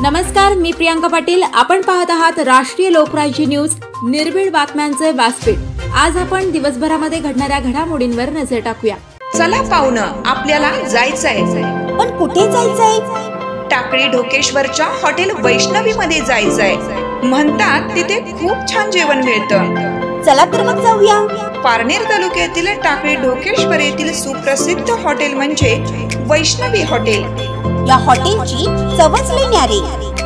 नमस्कार, मी प्रियांका पाटील। आपण पाहत आहात राष्ट्रीय लोकराज्य न्यूज, निर्भीड बातम्यांचे व्यासपीठ। आज आपण दिवसभरामध्ये घडणाऱ्या घडामोडींवर नजर टाकूया। चला पाहुणं, आपल्याला जायचंय। पण कुठे जायचंय? टाकळी ढोकेश्वरच्या हॉटेल वैष्णवी मध्ये जायचंय। म्हणतात तिथे खूप छान जेवण मिळतं। चला तर मग जाऊया। पारनेर तालुक्यातील टाकळी ढोकेश्वर येथील सुप्रसिद्ध हॉटेल म्हणजे वैष्णवी हॉटेल। या हॉटेलची चवच लई न्यारी।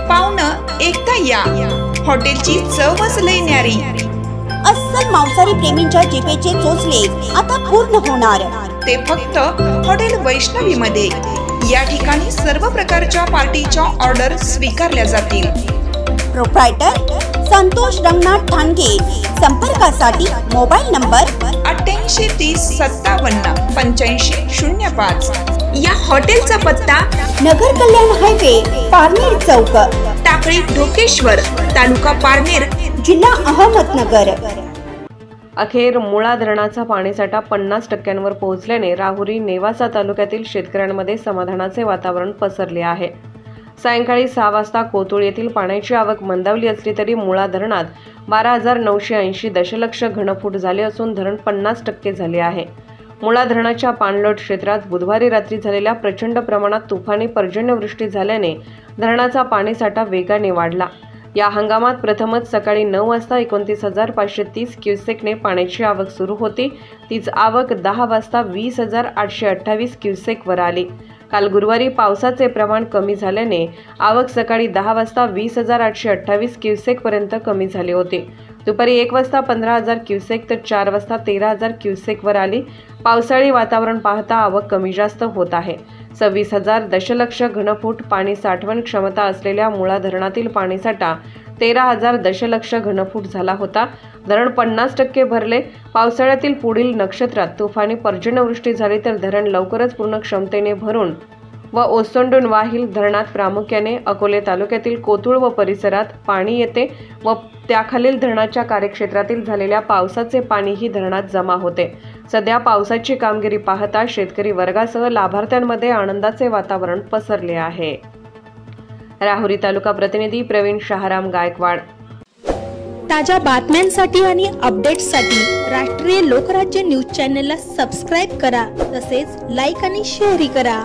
पाहुणं, एकदा या, हॉटेलची चवच लई न्यारी। अस्सल मांसाहारी प्रेमींच्या जिभेचे चोचले आता पूर्ण होणार, ते फक्त हॉटेल वैष्णवी मध्ये। या ठिकाणी सर्व प्रकारच्या पार्टीच्या ऑर्डर स्वीकारल्या जातील। प्रोप्रायटर संतोष रंगनाथ ठाणगे। संपर्कासाठी मोबाईल नंबर 8830578505। या हॉटेलचा पत्ता नगर कल्याण हायवे, पारनेर चौक, टाकळी ढोकेश्वर, तालुका पारनेर, जिल्हा अहमदनगर। अखेर मुळा धरणाचा पाणीसाठा 50% पोहोचल्याने राहुरी नेवासा तालुक्यातील शेतकऱ्यांमध्ये समाधानाचे वातावरण पसरले आहे। सायंकाळी 6 वाजता कोतुळ येथील पाण्याची आवक मंदावली असली तरी मुळा धरणात 12,980 दशलक्ष घनफूट झाले असून धरण 50% झाले आहे। मुळा धरणाच्या पाणलोट क्षेत्रात बुधवारी रात्री झालेल्या प्रचंड प्रमाणात तुफानी पर्जन्यवृष्टी झाल्याने धरणाचा पाणीसाठा वेगाने वाढला। या हंगामात प्रथमच सकाळी 9 वाजता 29,530 क्युसेकने पाण्याची आवक सुरू होती। तीच आवक 10 वाजता 20,828 क्युसेकवर आली। काल गुरुवारी पावसाचे प्रमाण कमी झाल्याने आवक सकाळी 10 वाजता 20,828 क्युसेक पर्यंत कमी झाली होती। दुपारी 1 वाजता 15,000 क्युसेक तर 4 वाजता 13,000 क्युसेकवर आली। पावसाळी वातावरण पाहता आवक कमी जास्त होत आहे। 26,000 दशलक्ष घनफूट पाणी साठवण क्षमता असलेल्या मुळा धरणातील पाणीसाठा 13,000 दशलक्ष घनफूट झाला होता। धरण 50% भरले। पावसाळ्यातील पुढील नक्षत्रात तुफानी पर्जन्यवृष्टी झाली तर धरण लवकरच पूर्ण क्षमतेने भरून व ओसंडून वाहील। धरणात प्रामुख्याने अकोले तालुक्यातील कोतुळ व परिसरात पाणी येते व त्याखालील धरणाच्या कार्यक्षेत्रातील झालेल्या पावसाचे पाणीही धरणात जमा होते। सध्या पावसाची कामगिरी पाहता शेतकरी वर्गासह लाभार्थ्यांमध्ये आनंदाचे वातावरण पसरले आहे। राहुरी तालुका प्रतिनिधी प्रवीण शहाराम गायकवाड। ताज्या बातम्यांसाठी आणि अपडेट्ससाठी राष्ट्रीय लोकराज्य न्यूज चॅनलला सबस्क्राईब करा, तसेच लाईक आणि शेअर करा।